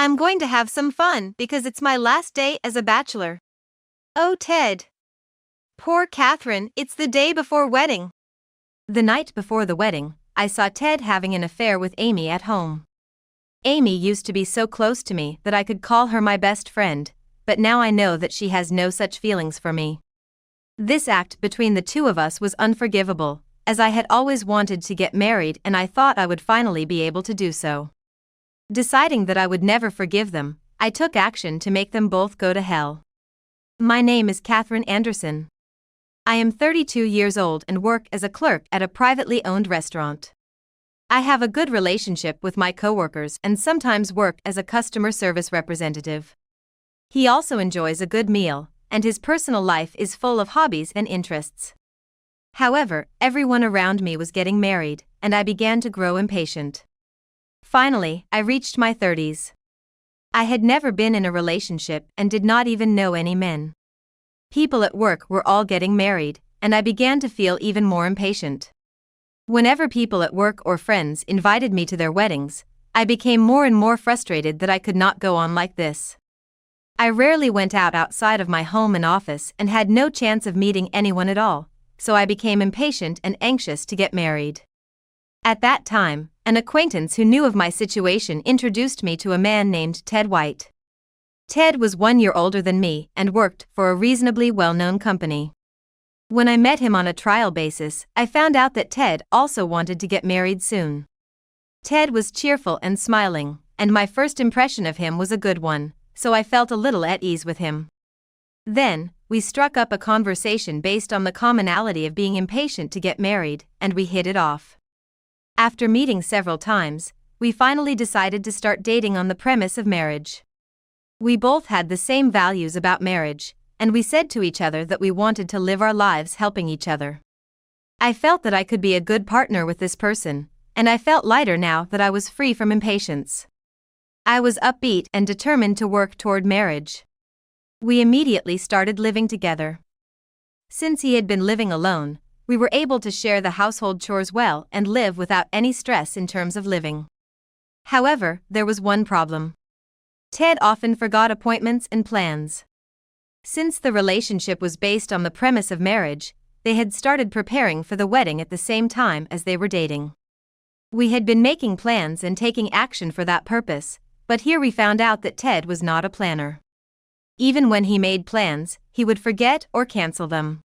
I'm going to have some fun because it's my last day as a bachelor. Oh, Ted. Poor Catherine, it's the day before wedding. The night before the wedding, I saw Ted having an affair with Amy at home. Amy used to be so close to me that I could call her my best friend, but now I know that she has no such feelings for me. This act between the two of us was unforgivable, as I had always wanted to get married and I thought I would finally be able to do so. Deciding that I would never forgive them, I took action to make them both go to hell. My name is Catherine Anderson. I am 32 years old and work as a clerk at a privately owned restaurant. I have a good relationship with my coworkers and sometimes work as a customer service representative. He also enjoys a good meal, and his personal life is full of hobbies and interests. However, everyone around me was getting married, and I began to grow impatient. Finally, I reached my 30s. I had never been in a relationship and did not even know any men. People at work were all getting married, and I began to feel even more impatient. Whenever people at work or friends invited me to their weddings, I became more and more frustrated that I could not go on like this. I rarely went out outside of my home and office and had no chance of meeting anyone at all, so I became impatient and anxious to get married. At that time, an acquaintance who knew of my situation introduced me to a man named Ted White. Ted was 1 year older than me and worked for a reasonably well-known company. When I met him on a trial basis, I found out that Ted also wanted to get married soon. Ted was cheerful and smiling, and my first impression of him was a good one, so I felt a little at ease with him. Then, we struck up a conversation based on the commonality of being impatient to get married, and we hit it off. After meeting several times, we finally decided to start dating on the premise of marriage. We both had the same values about marriage, and we said to each other that we wanted to live our lives helping each other. I felt that I could be a good partner with this person, and I felt lighter now that I was free from impatience. I was upbeat and determined to work toward marriage. We immediately started living together. Since he had been living alone, we were able to share the household chores well and live without any stress in terms of living. However, there was one problem. Ted often forgot appointments and plans. Since the relationship was based on the premise of marriage, they had started preparing for the wedding at the same time as they were dating. We had been making plans and taking action for that purpose, but here we found out that Ted was not a planner. Even when he made plans, he would forget or cancel them.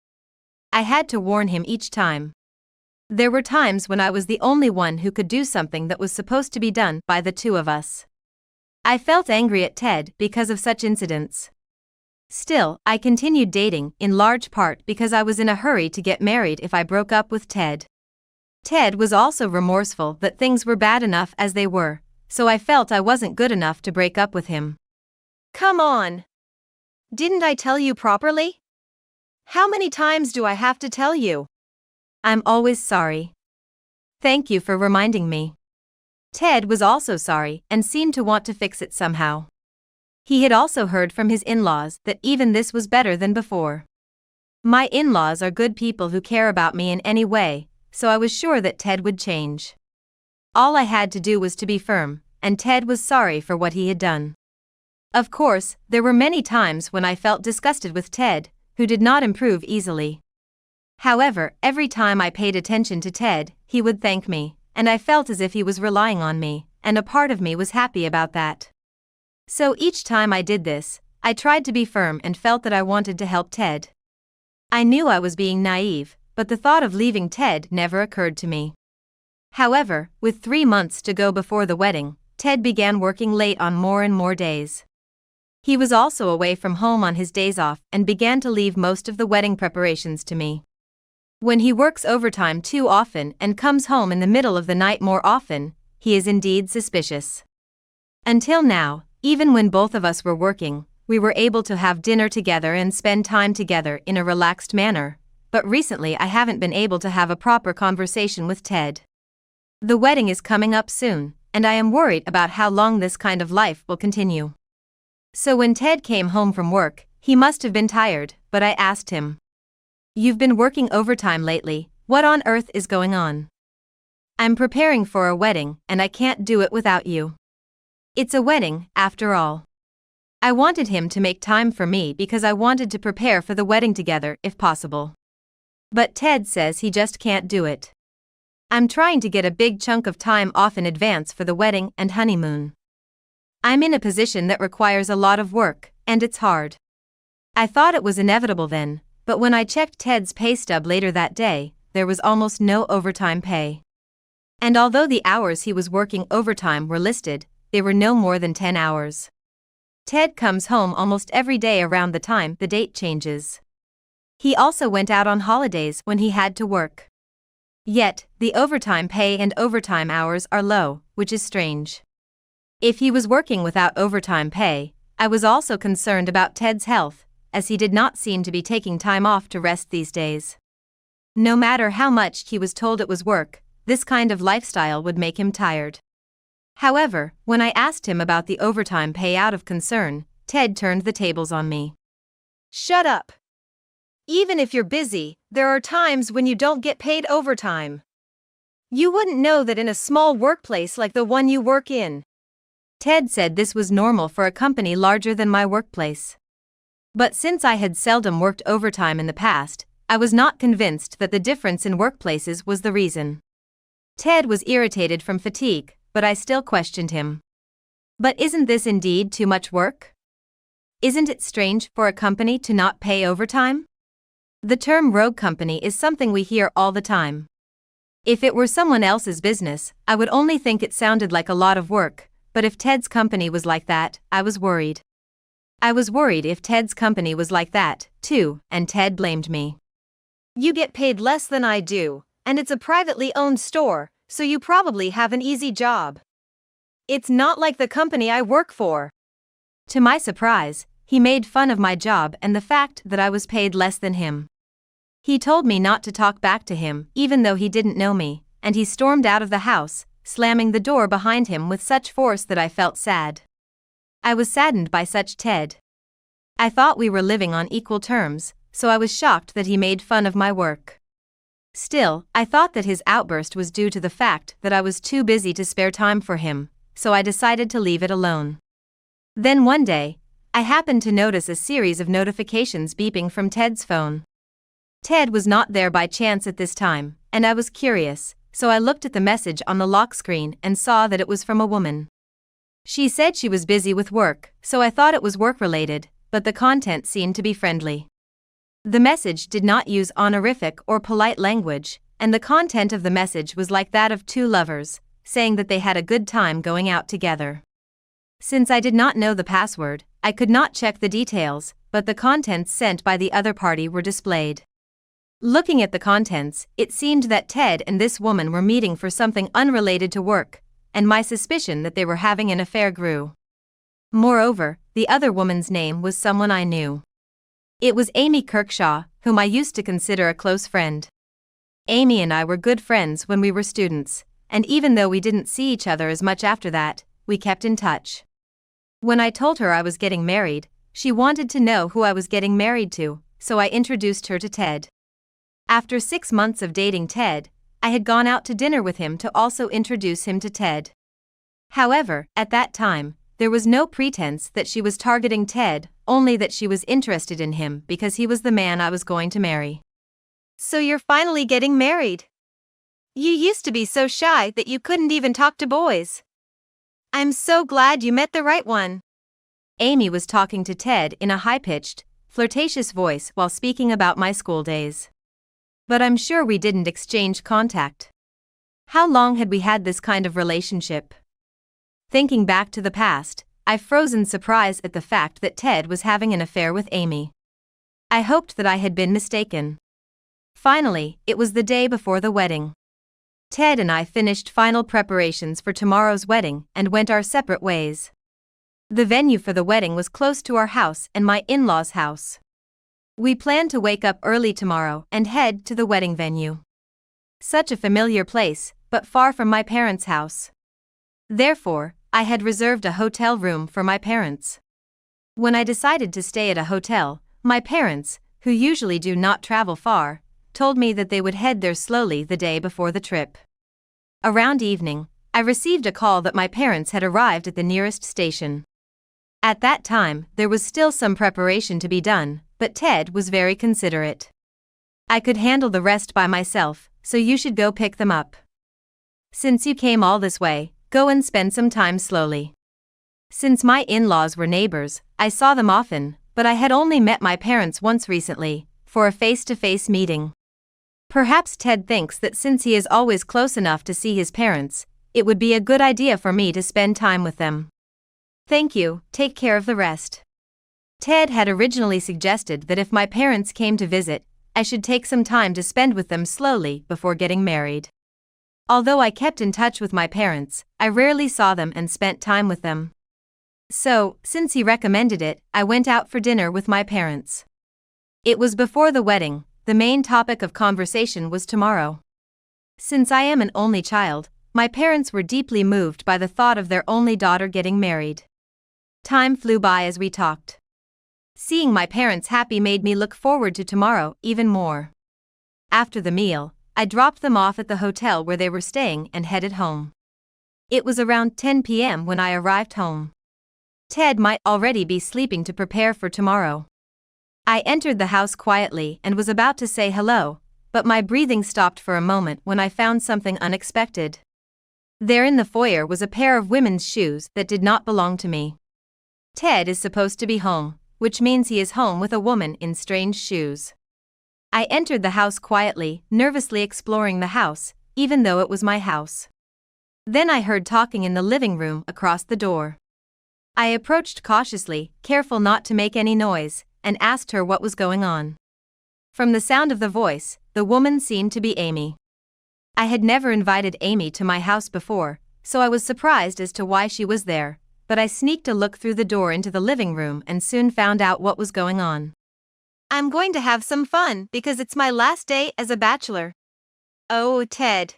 I had to warn him each time. There were times when I was the only one who could do something that was supposed to be done by the two of us. I felt angry at Ted because of such incidents. Still, I continued dating, in large part because I was in a hurry to get married if I broke up with Ted. Ted was also remorseful that things were bad enough as they were, so I felt I wasn't good enough to break up with him. Come on! Didn't I tell you properly? How many times do I have to tell you? I'm always sorry. Thank you for reminding me. Ted was also sorry and seemed to want to fix it somehow. He had also heard from his in-laws that even this was better than before. My in-laws are good people who care about me in any way, so I was sure that Ted would change. All I had to do was to be firm, and Ted was sorry for what he had done. Of course, there were many times when I felt disgusted with Ted, who did not improve easily. However, every time I paid attention to Ted, he would thank me, and I felt as if he was relying on me, and a part of me was happy about that. So each time I did this, I tried to be firm and felt that I wanted to help Ted. I knew I was being naive, but the thought of leaving Ted never occurred to me. However, with 3 months to go before the wedding, Ted began working late on more and more days. He was also away from home on his days off and began to leave most of the wedding preparations to me. When he works overtime too often and comes home in the middle of the night more often, he is indeed suspicious. Until now, even when both of us were working, we were able to have dinner together and spend time together in a relaxed manner, but recently I haven't been able to have a proper conversation with Ted. The wedding is coming up soon, and I am worried about how long this kind of life will continue. So when Ted came home from work, he must have been tired, but I asked him, "You've been working overtime lately, what on earth is going on?" "I'm preparing for a wedding, and I can't do it without you." It's a wedding, after all. I wanted him to make time for me because I wanted to prepare for the wedding together if possible. But Ted says he just can't do it. I'm trying to get a big chunk of time off in advance for the wedding and honeymoon. I'm in a position that requires a lot of work, and it's hard. I thought it was inevitable then, but when I checked Ted's pay stub later that day, there was almost no overtime pay. And although the hours he was working overtime were listed, they were no more than 10 hours. Ted comes home almost every day around the time the date changes. He also went out on holidays when he had to work. Yet, the overtime pay and overtime hours are low, which is strange. If he was working without overtime pay, I was also concerned about Ted's health, as he did not seem to be taking time off to rest these days. No matter how much he was told it was work, this kind of lifestyle would make him tired. However, when I asked him about the overtime pay out of concern, Ted turned the tables on me. Shut up. Even if you're busy, there are times when you don't get paid overtime. You wouldn't know that in a small workplace like the one you work in. Ted said this was normal for a company larger than my workplace. But since I had seldom worked overtime in the past, I was not convinced that the difference in workplaces was the reason. Ted was irritated from fatigue, but I still questioned him. But isn't this indeed too much work? Isn't it strange for a company to not pay overtime? The term rogue company is something we hear all the time. If it were someone else's business, I would only think it sounded like a lot of work, but if Ted's company was like that, I was worried. I was worried if Ted's company was like that, too, and Ted blamed me. You get paid less than I do, and it's a privately owned store, so you probably have an easy job. It's not like the company I work for. To my surprise, he made fun of my job and the fact that I was paid less than him. He told me not to talk back to him even though he didn't know me, and he stormed out of the house, slamming the door behind him with such force that I felt sad. I was saddened by such Ted. I thought we were living on equal terms, so I was shocked that he made fun of my work. Still, I thought that his outburst was due to the fact that I was too busy to spare time for him, so I decided to leave it alone. Then one day, I happened to notice a series of notifications beeping from Ted's phone. Ted was not there by chance at this time, and I was curious, so I looked at the message on the lock screen and saw that it was from a woman. She said she was busy with work, so I thought it was work-related, but the content seemed to be friendly. The message did not use honorific or polite language, and the content of the message was like that of two lovers, saying that they had a good time going out together. Since I did not know the password, I could not check the details, but the contents sent by the other party were displayed. Looking at the contents, it seemed that Ted and this woman were meeting for something unrelated to work, and my suspicion that they were having an affair grew. Moreover, the other woman's name was someone I knew. It was Amy Kirkshaw, whom I used to consider a close friend. Amy and I were good friends when we were students, and even though we didn't see each other as much after that, we kept in touch. When I told her I was getting married, she wanted to know who I was getting married to, so I introduced her to Ted. After 6 months of dating Ted, I had gone out to dinner with him to also introduce him to Ted. However, at that time, there was no pretense that she was targeting Ted, only that she was interested in him because he was the man I was going to marry. So you're finally getting married. You used to be so shy that you couldn't even talk to boys. I'm so glad you met the right one. Amy was talking to Ted in a high-pitched, flirtatious voice while speaking about my school days. But I'm sure we didn't exchange contact. How long had we had this kind of relationship? Thinking back to the past, I froze in surprise at the fact that Ted was having an affair with Amy. I hoped that I had been mistaken. Finally, it was the day before the wedding. Ted and I finished final preparations for tomorrow's wedding and went our separate ways. The venue for the wedding was close to our house and my in-laws' house. We planned to wake up early tomorrow and head to the wedding venue. Such a familiar place, but far from my parents' house. Therefore, I had reserved a hotel room for my parents. When I decided to stay at a hotel, my parents, who usually do not travel far, told me that they would head there slowly the day before the trip. Around evening, I received a call that my parents had arrived at the nearest station. At that time, there was still some preparation to be done, but Ted was very considerate. I could handle the rest by myself, so you should go pick them up. Since you came all this way, go and spend some time slowly. Since my in-laws were neighbors, I saw them often, but I had only met my parents once recently, for a face-to-face meeting. Perhaps Ted thinks that since he is always close enough to see his parents, it would be a good idea for me to spend time with them. Thank you, take care of the rest. Ted had originally suggested that if my parents came to visit, I should take some time to spend with them slowly before getting married. Although I kept in touch with my parents, I rarely saw them and spent time with them. So, since he recommended it, I went out for dinner with my parents. It was before the wedding. The main topic of conversation was tomorrow. Since I am an only child, my parents were deeply moved by the thought of their only daughter getting married. Time flew by as we talked. Seeing my parents happy made me look forward to tomorrow even more. After the meal, I dropped them off at the hotel where they were staying and headed home. It was around 10 p.m. when I arrived home. Ted might already be sleeping to prepare for tomorrow. I entered the house quietly and was about to say hello, but my breathing stopped for a moment when I found something unexpected. There in the foyer was a pair of women's shoes that did not belong to me. Ted is supposed to be home, which means he is home with a woman in strange shoes. I entered the house quietly, nervously exploring the house, even though it was my house. Then I heard talking in the living room across the door. I approached cautiously, careful not to make any noise, and asked her what was going on. From the sound of the voice, the woman seemed to be Amy. I had never invited Amy to my house before, so I was surprised as to why she was there, but I sneaked a look through the door into the living room and soon found out what was going on. I'm going to have some fun because it's my last day as a bachelor. Oh, Ted.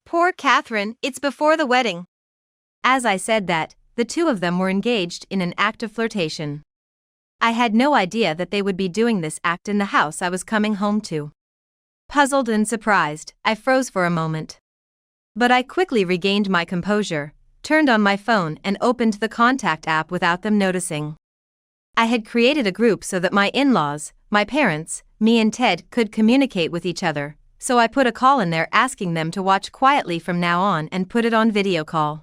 Poor Catherine, it's before the wedding. As I said that, the two of them were engaged in an act of flirtation. I had no idea that they would be doing this act in the house I was coming home to. Puzzled and surprised, I froze for a moment. But I quickly regained my composure, turned on my phone and opened the contact app without them noticing. I had created a group so that my in-laws, my parents, me and Ted could communicate with each other, so I put a call in there asking them to watch quietly from now on and put it on video call.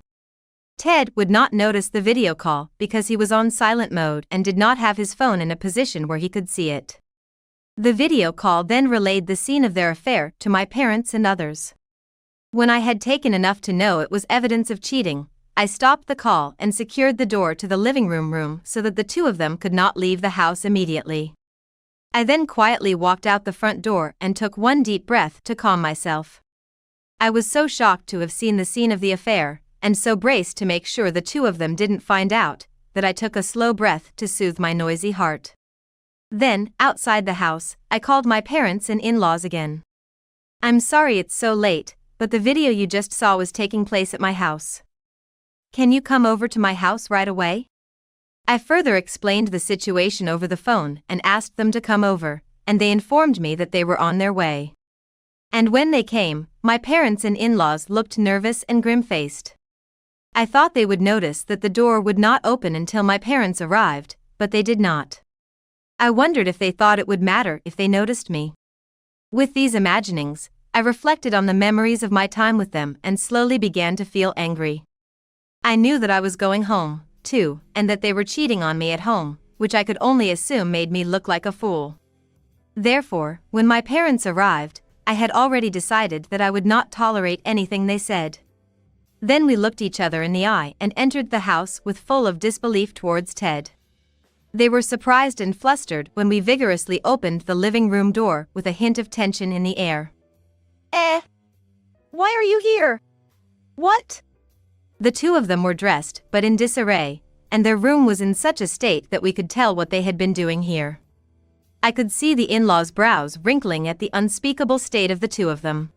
Ted would not notice the video call because he was on silent mode and did not have his phone in a position where he could see it. The video call then relayed the scene of their affair to my parents and others. When I had taken enough to know it was evidence of cheating, I stopped the call and secured the door to the living room so that the two of them could not leave the house immediately. I then quietly walked out the front door and took one deep breath to calm myself. I was so shocked to have seen the scene of the affair, and so braced to make sure the two of them didn't find out, that I took a slow breath to soothe my noisy heart. Then, outside the house, I called my parents and in-laws again. I'm sorry it's so late, but the video you just saw was taking place at my house. Can you come over to my house right away? I further explained the situation over the phone and asked them to come over, and they informed me that they were on their way. And when they came, my parents and in-laws looked nervous and grim-faced. I thought they would notice that the door would not open until my parents arrived, but they did not. I wondered if they thought it would matter if they noticed me. With these imaginings, I reflected on the memories of my time with them and slowly began to feel angry. I knew that I was going home, too, and that they were cheating on me at home, which I could only assume made me look like a fool. Therefore, when my parents arrived, I had already decided that I would not tolerate anything they said. Then we looked each other in the eye and entered the house with full of disbelief towards Ted. They were surprised and flustered when we vigorously opened the living room door with a hint of tension in the air. Why are you here? What? The two of them were dressed but in disarray, and their room was in such a state that we could tell what they had been doing here. I could see the in-laws' brows wrinkling at the unspeakable state of the two of them.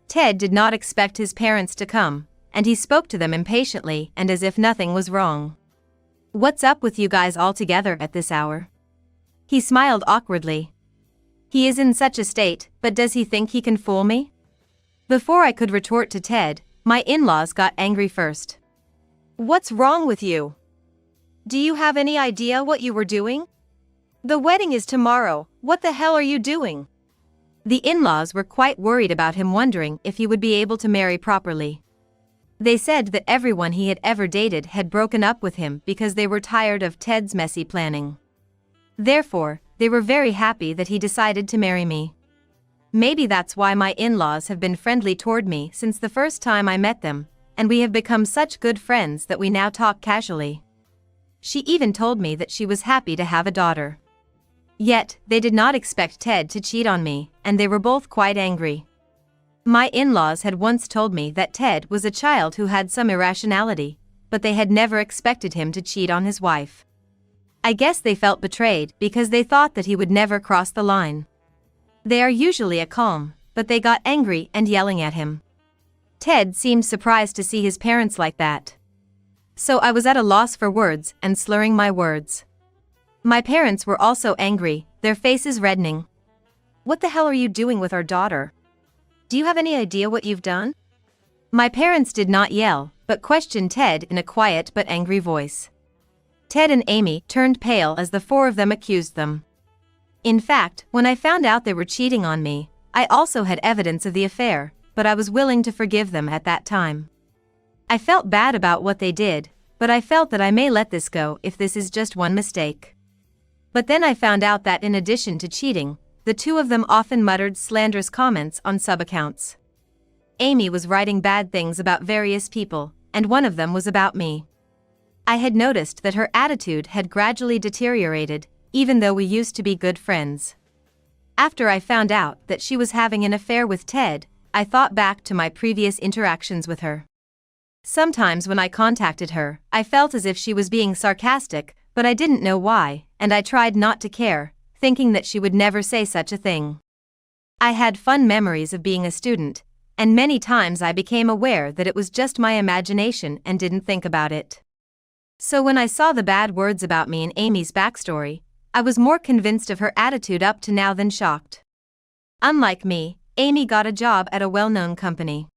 Ted did not expect his parents to come, and he spoke to them impatiently and as if nothing was wrong. What's up with you guys all together at this hour? He smiled awkwardly. He is in such a state, but does he think he can fool me? Before I could retort to Ted, My in-laws got angry first. What's wrong with you? Do you have any idea what you were doing? The wedding is tomorrow, what the hell are you doing? The in-laws were quite worried about him, wondering if he would be able to marry properly. They said that everyone he had ever dated had broken up with him because they were tired of Ted's messy planning. Therefore, they were very happy that he decided to marry me. Maybe that's why my in-laws have been friendly toward me since the first time I met them, and we have become such good friends that we now talk casually. She even told me that she was happy to have a daughter. Yet, they did not expect Ted to cheat on me, and they were both quite angry. My in-laws had once told me that Ted was a child who had some irrationality, but they had never expected him to cheat on his wife. I guess they felt betrayed because they thought that he would never cross the line. They are usually a calm, but they got angry and yelling at him. Ted seemed surprised to see his parents like that. So I was at a loss for words and slurring my words. My parents were also angry, their faces reddening. What the hell are you doing with our daughter? Do you have any idea what you've done? My parents did not yell, but questioned Ted in a quiet but angry voice. Ted and Amy turned pale as the four of them accused them. In fact, when I found out they were cheating on me, I also had evidence of the affair, but I was willing to forgive them at that time. I felt bad about what they did, but I felt that I may let this go if this is just one mistake. But then I found out that in addition to cheating, the two of them often muttered slanderous comments on sub-accounts. Amy was writing bad things about various people, and one of them was about me. I had noticed that her attitude had gradually deteriorated, even though we used to be good friends. After I found out that she was having an affair with Ted, I thought back to my previous interactions with her. Sometimes when I contacted her, I felt as if she was being sarcastic, but I didn't know why, and I tried not to care, thinking that she would never say such a thing. I had fun memories of being a student, and many times I became aware that it was just my imagination and didn't think about it. So when I saw the bad words about me in Amy's backstory, I was more convinced of her attitude up to now than shocked. Unlike me, Amy got a job at a well-known company.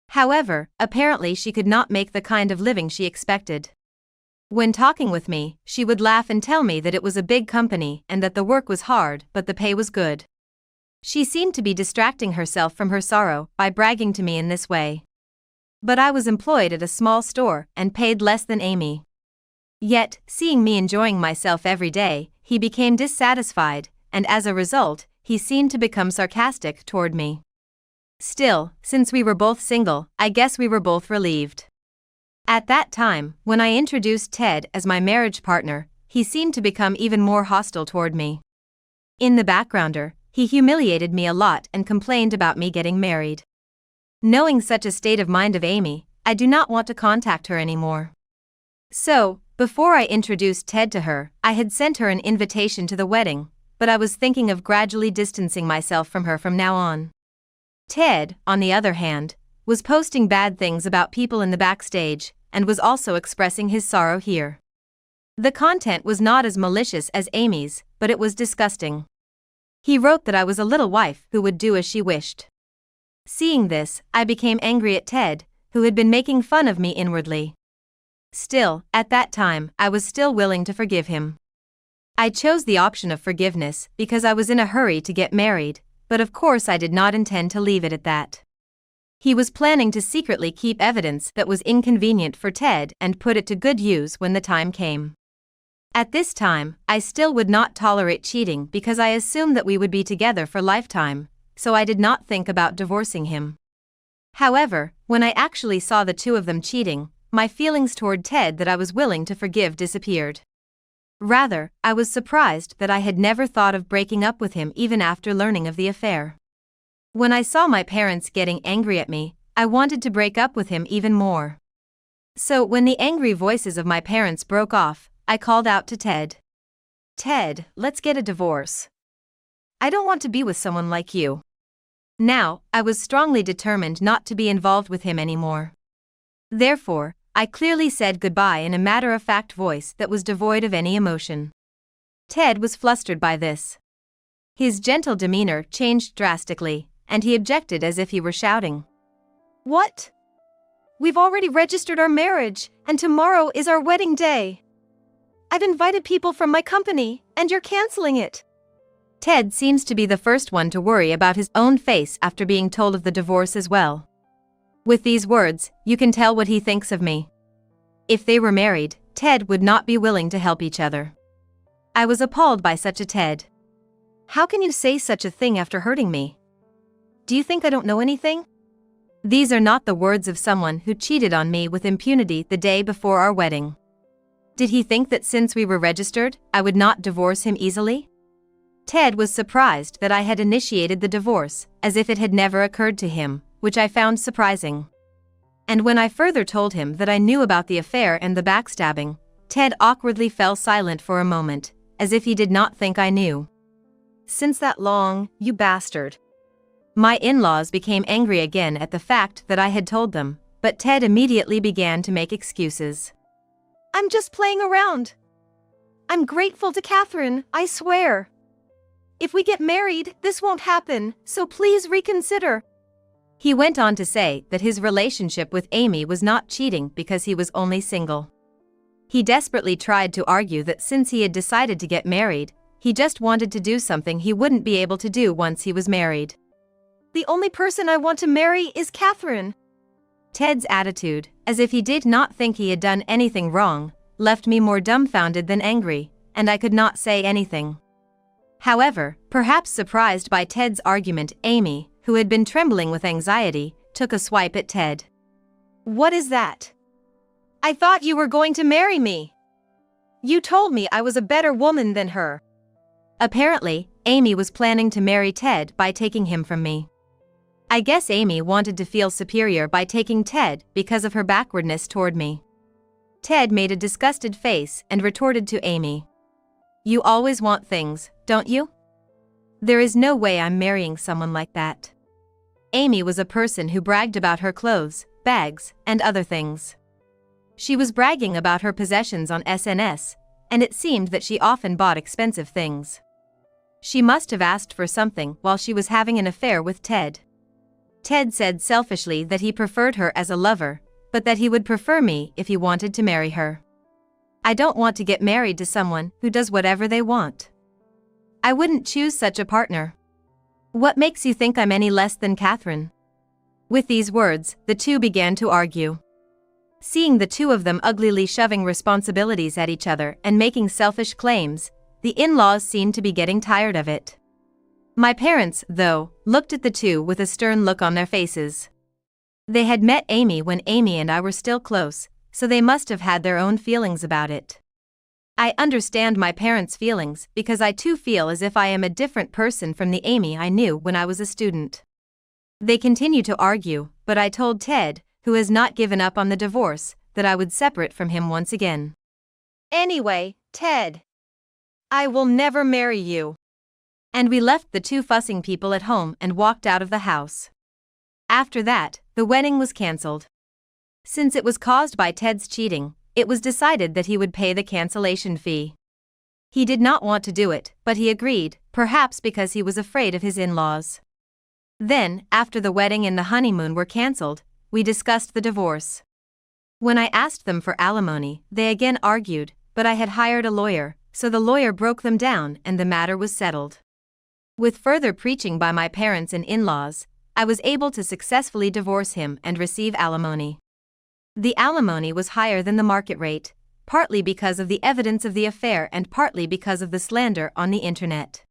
However, apparently she could not make the kind of living she expected. When talking with me, she would laugh and tell me that it was a big company and that the work was hard but the pay was good. She seemed to be distracting herself from her sorrow by bragging to me in this way. But I was employed at a small store and paid less than Amy. Yet, seeing me enjoying myself every day, he became dissatisfied, and as a result, he seemed to become sarcastic toward me. Still, since we were both single, I guess we were both relieved. At that time, when I introduced Ted as my marriage partner, he seemed to become even more hostile toward me. In the backgrounder, he humiliated me a lot and complained about me getting married. Knowing such a state of mind of Amy, I do not want to contact her anymore. So, before I introduced Ted to her, I had sent her an invitation to the wedding, but I was thinking of gradually distancing myself from her from now on. Ted, on the other hand, was posting bad things about people in the backstage, and was also expressing his sorrow here. The content was not as malicious as Amy's, but it was disgusting. He wrote that I was a little wife who would do as she wished. Seeing this, I became angry at Ted, who had been making fun of me inwardly. Still, at that time, I was still willing to forgive him. I chose the option of forgiveness because I was in a hurry to get married, but of course I did not intend to leave it at that. He was planning to secretly keep evidence that was inconvenient for Ted and put it to good use when the time came. At this time, I still would not tolerate cheating because I assumed that we would be together for lifetime, so I did not think about divorcing him. However, when I actually saw the two of them cheating, my feelings toward Ted that I was willing to forgive disappeared. Rather, I was surprised that I had never thought of breaking up with him even after learning of the affair. When I saw my parents getting angry at me, I wanted to break up with him even more. So when the angry voices of my parents broke off, I called out to Ted. "Ted, let's get a divorce. I don't want to be with someone like you." Now, I was strongly determined not to be involved with him anymore. Therefore, I clearly said goodbye in a matter-of-fact voice that was devoid of any emotion. Ted was flustered by this. His gentle demeanor changed drastically, and he objected as if he were shouting. "What? we've already registered our marriage, and tomorrow is our wedding day. I've invited people from my company, and you're canceling it. Ted seems to be the first one to worry about his own face after being told of the divorce as well. With these words, you can tell what he thinks of me. If they were married, Ted would not be willing to help each other. I was appalled by such a Ted. How can you say such a thing after hurting me? Do you think I don't know anything? These are not the words of someone who cheated on me with impunity the day before our wedding. Did he think that since we were registered, I would not divorce him easily? Ted was surprised that I had initiated the divorce, as if it had never occurred to him, which I found surprising. And when I further told him that I knew about the affair and the backstabbing, Ted awkwardly fell silent for a moment, as if he did not think I knew. Since that long, you bastard. My in-laws became angry again at the fact that I had told them, but Ted immediately began to make excuses. I'm just playing around. I'm grateful to Catherine, I swear. If we get married, this won't happen, so please reconsider. He went on to say that his relationship with Amy was not cheating because he was only single. He desperately tried to argue that since he had decided to get married, he just wanted to do something he wouldn't be able to do once he was married. The only person I want to marry is Catherine. Ted's attitude, as if he did not think he had done anything wrong, left me more dumbfounded than angry, and I could not say anything. However, perhaps surprised by Ted's argument, Amy, who had been trembling with anxiety, took a swipe at Ted. What is that? I thought you were going to marry me. You told me I was a better woman than her. Apparently, Amy was planning to marry Ted by taking him from me. I guess Amy wanted to feel superior by taking Ted because of her backwardness toward me. Ted made a disgusted face and retorted to Amy. You always want things, don't you? There is no way I'm marrying someone like that. Amy was a person who bragged about her clothes, bags, and other things. She was bragging about her possessions on SNS, and it seemed that she often bought expensive things. She must have asked for something while she was having an affair with Ted. Ted said selfishly that he preferred her as a lover, but that he would prefer me if he wanted to marry her. I don't want to get married to someone who does whatever they want. I wouldn't choose such a partner. What makes you think I'm any less than Catherine? With these words, the two began to argue. Seeing the two of them uglily shoving responsibilities at each other and making selfish claims, the in-laws seemed to be getting tired of it. My parents, though, looked at the two with a stern look on their faces. They had met Amy when Amy and I were still close, so they must have had their own feelings about it. I understand my parents' feelings because I too feel as if I am a different person from the Amy I knew when I was a student. They continue to argue, but I told Ted, who has not given up on the divorce, that I would separate from him once again. Anyway, Ted, I will never marry you. And we left the two fussing people at home and walked out of the house. After that, the wedding was cancelled. Since it was caused by Ted's cheating, it was decided that he would pay the cancellation fee. He did not want to do it, but he agreed, perhaps because he was afraid of his in-laws. Then, after the wedding and the honeymoon were cancelled, we discussed the divorce. When I asked them for alimony, they again argued, but I had hired a lawyer, so the lawyer broke them down and the matter was settled. With further preaching by my parents and in-laws, I was able to successfully divorce him and receive alimony. The alimony was higher than the market rate, partly because of the evidence of the affair and partly because of the slander on the internet.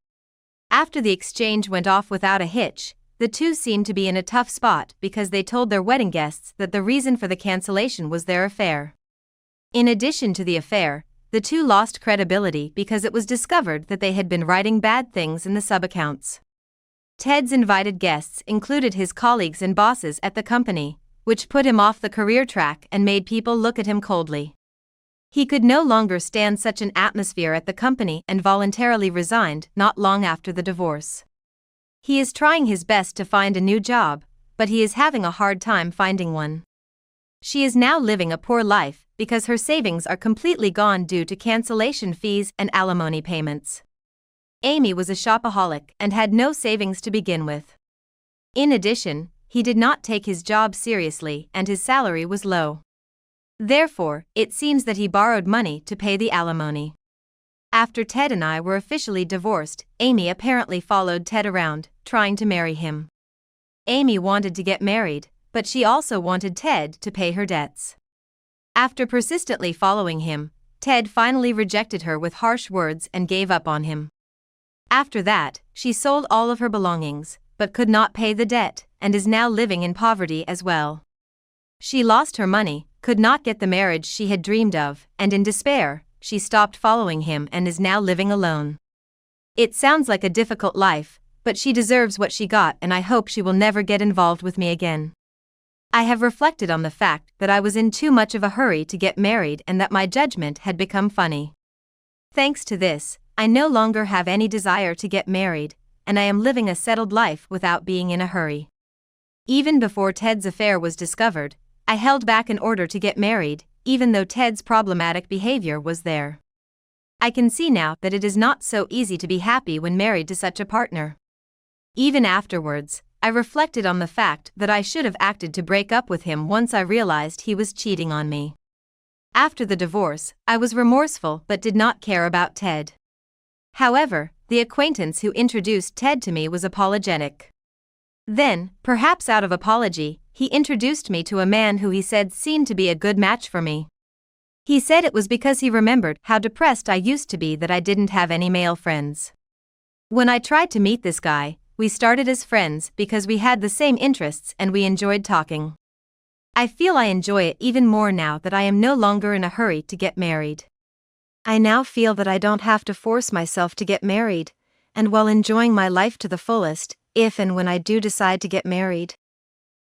After the exchange went off without a hitch, the two seemed to be in a tough spot because they told their wedding guests that the reason for the cancellation was their affair. In addition to the affair, the two lost credibility because it was discovered that they had been writing bad things in the sub-accounts. Ted's invited guests included his colleagues and bosses at the company, which put him off the career track and made people look at him coldly. He could no longer stand such an atmosphere at the company and voluntarily resigned not long after the divorce. He is trying his best to find a new job, but he is having a hard time finding one. She is now living a poor life because her savings are completely gone due to cancellation fees and alimony payments. Amy was a shopaholic and had no savings to begin with. In addition, he did not take his job seriously and his salary was low. Therefore, it seems that he borrowed money to pay the alimony. After Ted and I were officially divorced, Amy apparently followed Ted around, trying to marry him. Amy wanted to get married, but she also wanted Ted to pay her debts. After persistently following him, Ted finally rejected her with harsh words and gave up on him. After that, she sold all of her belongings, but could not pay the debt, and is now living in poverty as well. She lost her money, could not get the marriage she had dreamed of, and in despair, she stopped following him and is now living alone. It sounds like a difficult life, but she deserves what she got and I hope she will never get involved with me again. I have reflected on the fact that I was in too much of a hurry to get married and that my judgment had become funny. Thanks to this, I no longer have any desire to get married, and I am living a settled life without being in a hurry. Even before Ted's affair was discovered, I held back in order to get married, even though Ted's problematic behavior was there. I can see now that it is not so easy to be happy when married to such a partner. Even afterwards, I reflected on the fact that I should have acted to break up with him once I realized he was cheating on me. After the divorce, I was remorseful but did not care about Ted. However, the acquaintance who introduced Ted to me was apologetic. Then, perhaps out of apology, he introduced me to a man who he said seemed to be a good match for me. He said it was because he remembered how depressed I used to be that I didn't have any male friends. When I tried to meet this guy, we started as friends because we had the same interests and we enjoyed talking. I feel I enjoy it even more now that I am no longer in a hurry to get married. I now feel that I don't have to force myself to get married, and while enjoying my life to the fullest, if and when I do decide to get married.